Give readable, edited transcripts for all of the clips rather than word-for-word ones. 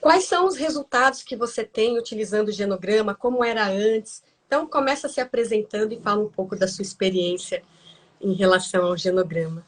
Quais são os resultados que você tem utilizando o genograma? Como era antes? Então, começa se apresentando e fala um pouco da sua experiência em relação ao genograma.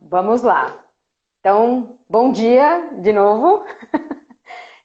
Vamos lá. Então, bom dia de novo.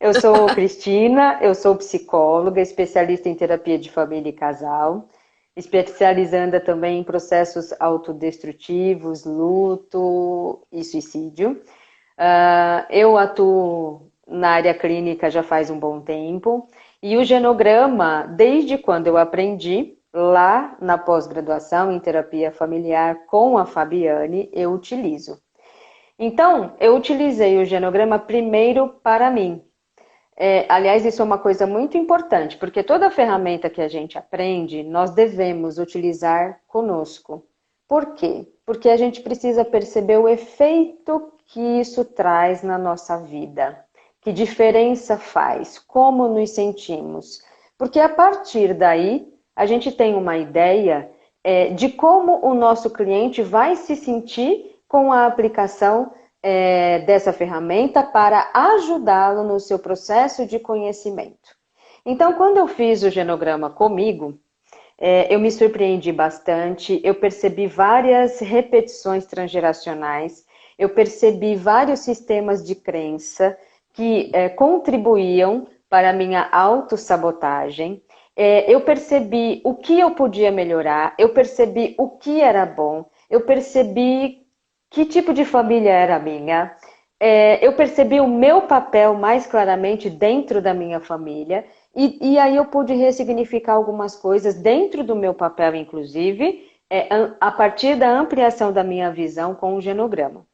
Eu sou Cristina, eu sou psicóloga, especialista em terapia de família e casal, especializando também em processos autodestrutivos, luto e suicídio. Eu atuo na área clínica já faz um bom tempo e o genograma, desde quando eu aprendi, lá na pós-graduação em terapia familiar com a Fabiane, eu utilizo. Então, eu utilizei o genograma primeiro para mim. Aliás, isso é uma coisa muito importante, porque toda ferramenta que a gente aprende, nós devemos utilizar conosco. Por quê? Porque a gente precisa perceber o efeito que isso traz na nossa vida. Que diferença faz? Como nos sentimos? Porque a partir daí, a gente tem uma ideia de como o nosso cliente vai se sentir com a aplicação dessa ferramenta para ajudá-lo no seu processo de conhecimento. Então, quando eu fiz o genograma comigo, eu me surpreendi bastante, eu percebi várias repetições transgeracionais, eu percebi vários sistemas de crença que contribuíam para a minha autossabotagem, eu percebi o que eu podia melhorar, eu percebi o que era bom, eu percebi que tipo de família era a minha, eu percebi o meu papel mais claramente dentro da minha família, e aí eu pude ressignificar algumas coisas dentro do meu papel, inclusive, a partir da ampliação da minha visão com o genograma.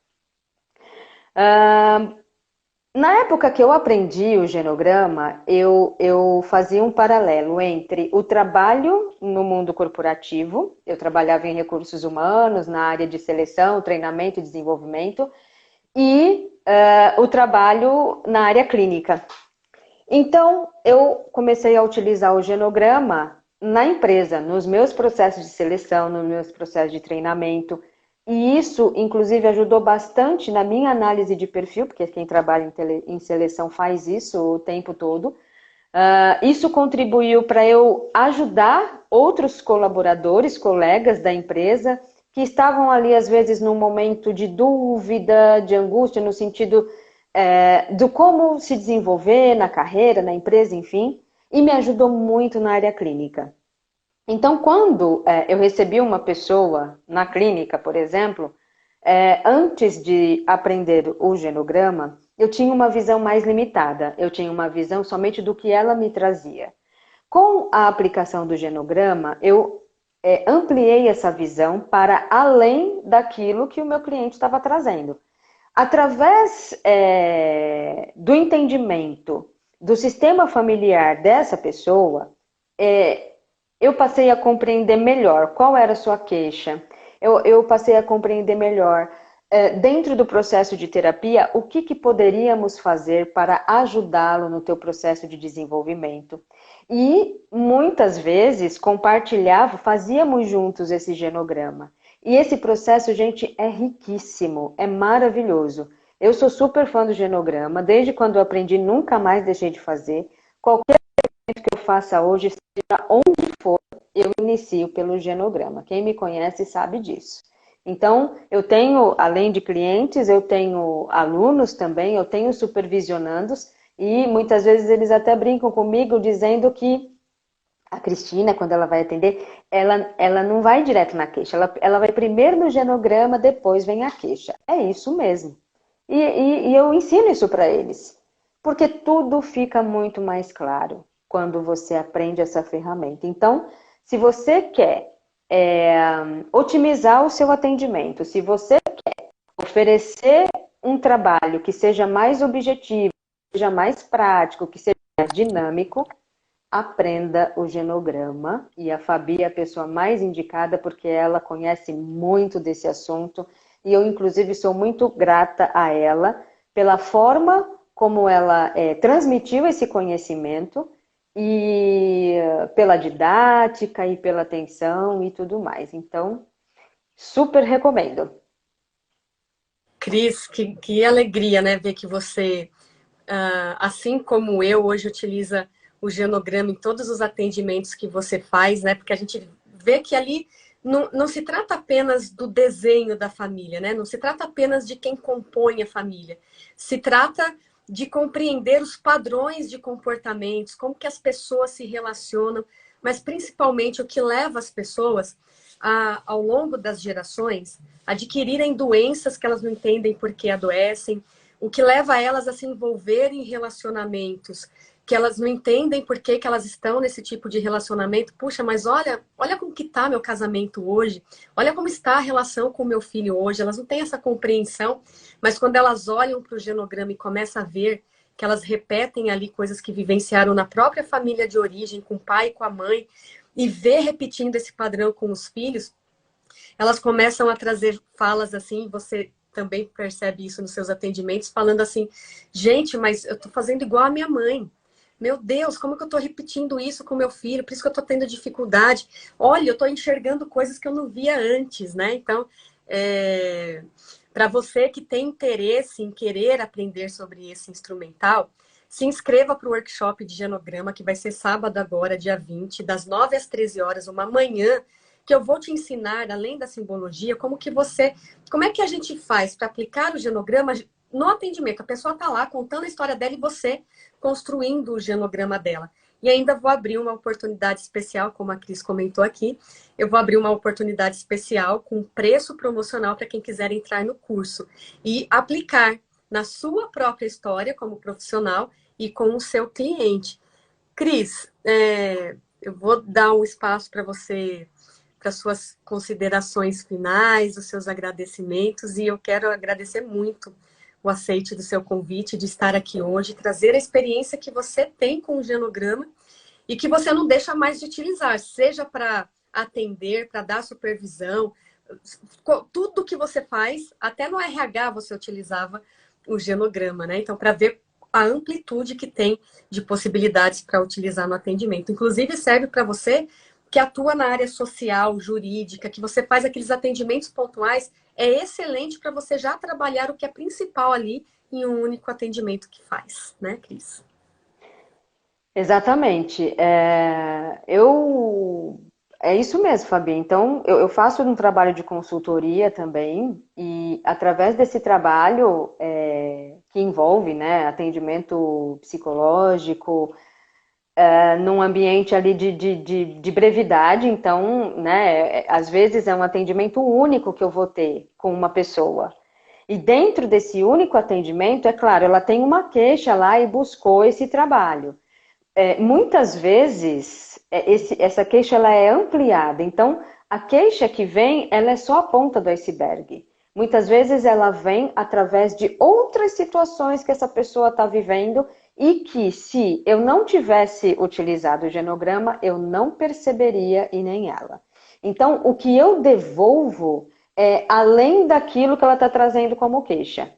Na época que eu aprendi o genograma, eu fazia um paralelo entre o trabalho no mundo corporativo, eu trabalhava em recursos humanos, na área de seleção, treinamento e desenvolvimento, e o trabalho na área clínica. Então, eu comecei a utilizar o genograma na empresa, nos meus processos de seleção, nos meus processos de treinamento. E isso, inclusive, ajudou bastante na minha análise de perfil, porque quem trabalha em seleção faz isso o tempo todo. Isso contribuiu para eu ajudar outros colaboradores, colegas da empresa, que estavam ali, às vezes, num momento de dúvida, de angústia, no sentido do como se desenvolver na carreira, na empresa, enfim, e me ajudou muito na área clínica. Então, quando eu recebi uma pessoa na clínica, por exemplo, antes de aprender o genograma, eu tinha uma visão mais limitada, eu tinha uma visão somente do que ela me trazia. Com a aplicação do genograma, eu ampliei essa visão para além daquilo que o meu cliente estava trazendo. Através do entendimento do sistema familiar dessa pessoa, eu passei a compreender melhor qual era a sua queixa, eu passei a compreender melhor, dentro do processo de terapia, o que poderíamos fazer para ajudá-lo no teu processo de desenvolvimento. E muitas vezes fazíamos juntos esse genograma. E esse processo, gente, é riquíssimo, é maravilhoso. Eu sou super fã do genograma, desde quando eu aprendi, nunca mais deixei de fazer. Qualquer evento que eu faça hoje, seja onde for, eu inicio pelo genograma. Quem me conhece sabe disso. Então, eu tenho, além de clientes, eu tenho alunos também, eu tenho supervisionandos, e muitas vezes eles até brincam comigo dizendo que a Cristina, quando ela vai atender, ela não vai direto na queixa, ela vai primeiro no genograma, depois vem a queixa. É isso mesmo. E eu ensino isso para eles, porque tudo fica muito mais claro quando você aprende essa ferramenta. Então, se você quer otimizar o seu atendimento, se você quer oferecer um trabalho que seja mais objetivo, que seja mais prático, que seja mais dinâmico, aprenda o genograma, e a Fabi é a pessoa mais indicada porque ela conhece muito desse assunto, e eu inclusive sou muito grata a ela pela forma como ela transmitiu esse conhecimento, e pela didática e pela atenção e tudo mais. Então, super recomendo. Cris, que alegria, né, ver que você, assim como eu, hoje utiliza o genograma em todos os atendimentos que você faz, né? Porque a gente vê que ali não se trata apenas do desenho da família, né? Não se trata apenas de quem compõe a família. Se trata de compreender os padrões de comportamentos, como que as pessoas se relacionam, mas principalmente o que leva as pessoas ao longo das gerações, adquirirem doenças que elas não entendem por que adoecem, o que leva elas a se envolverem em relacionamentos que elas não entendem por que elas estão nesse tipo de relacionamento. Puxa, mas olha como que está meu casamento hoje, olha como está a relação com meu filho hoje. Elas não têm essa compreensão, mas quando elas olham para o genograma e começam a ver que elas repetem ali coisas que vivenciaram na própria família de origem, com o pai e com a mãe, e vê repetindo esse padrão com os filhos, elas começam a trazer falas assim, você também percebe isso nos seus atendimentos, falando assim, gente, mas eu tô fazendo igual a minha mãe. Meu Deus, como que eu tô repetindo isso com meu filho? Por isso que eu tô tendo dificuldade. Olha, eu tô enxergando coisas que eu não via antes, né? Então, para você que tem interesse em querer aprender sobre esse instrumental, se inscreva para o workshop de genograma, que vai ser sábado agora, dia 20, das 9 às 13 horas, uma manhã, que eu vou te ensinar, além da simbologia, como é que a gente faz para aplicar o genograma no atendimento. A pessoa está lá contando a história dela e você construindo o genograma dela. E ainda vou abrir uma oportunidade especial, como a Cris comentou aqui, eu vou abrir uma oportunidade especial com preço promocional para quem quiser entrar no curso e aplicar na sua própria história como profissional e com o seu cliente. Cris, eu vou dar um espaço para você, para suas considerações finais, os seus agradecimentos, e eu quero agradecer muito o aceite do seu convite de estar aqui hoje, trazer a experiência que você tem com o genograma e que você não deixa mais de utilizar, seja para atender, para dar supervisão, tudo que você faz, até no RH você utilizava o genograma, né? Então, para ver a amplitude que tem de possibilidades para utilizar no atendimento. Inclusive, serve para você que atua na área social, jurídica, que você faz aqueles atendimentos pontuais, é excelente para você já trabalhar o que é principal ali em um único atendimento que faz, né, Cris? Exatamente. É isso mesmo, Fabi. Então, eu faço um trabalho de consultoria também, e através desse trabalho, que envolve, né, atendimento psicológico, num ambiente ali de brevidade, então, né, às vezes é um atendimento único que eu vou ter com uma pessoa. E dentro desse único atendimento, é claro, ela tem uma queixa lá e buscou esse trabalho. Muitas vezes, essa queixa ela é ampliada. Então, a queixa que vem, ela é só a ponta do iceberg. Muitas vezes ela vem através de outras situações que essa pessoa está vivendo e que, se eu não tivesse utilizado o genograma, eu não perceberia e nem ela. Então, o que eu devolvo é além daquilo que ela está trazendo como queixa.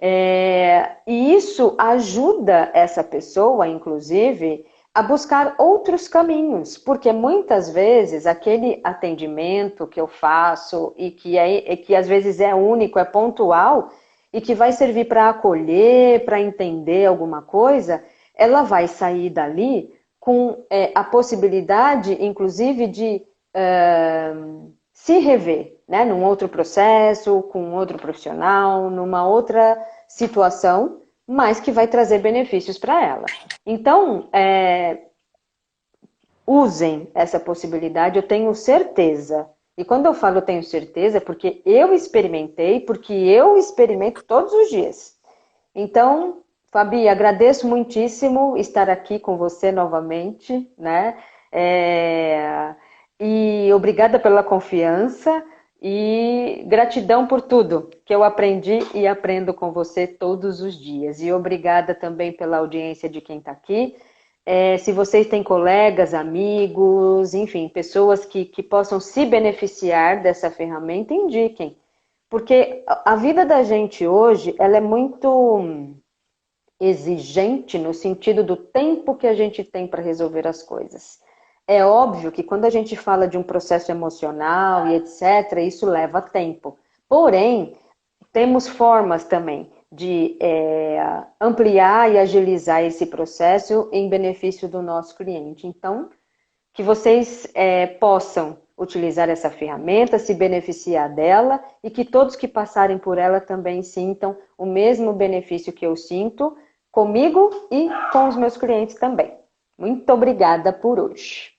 E isso ajuda essa pessoa, inclusive, a buscar outros caminhos, porque muitas vezes aquele atendimento que eu faço e que às vezes é único, é pontual e que vai servir para acolher, para entender alguma coisa, ela vai sair dali com a possibilidade, inclusive, de se rever, né, num outro processo, com outro profissional, numa outra situação, mas que vai trazer benefícios para ela. Então, usem essa possibilidade, eu tenho certeza. E quando eu falo eu tenho certeza, é porque eu experimentei, porque eu experimento todos os dias. Então, Fabi, agradeço muitíssimo estar aqui com você novamente, né? E obrigada pela confiança e gratidão por tudo que eu aprendi e aprendo com você todos os dias. E obrigada também pela audiência de quem está aqui. Se vocês têm colegas, amigos, enfim, pessoas que possam se beneficiar dessa ferramenta, indiquem. Porque a vida da gente hoje, ela é muito exigente no sentido do tempo que a gente tem para resolver as coisas. É óbvio que quando a gente fala de um processo emocional e etc., isso leva tempo. Porém, temos formas também de ampliar e agilizar esse processo em benefício do nosso cliente. Então, que vocês possam utilizar essa ferramenta, se beneficiar dela e que todos que passarem por ela também sintam o mesmo benefício que eu sinto comigo e com os meus clientes também. Muito obrigada por hoje.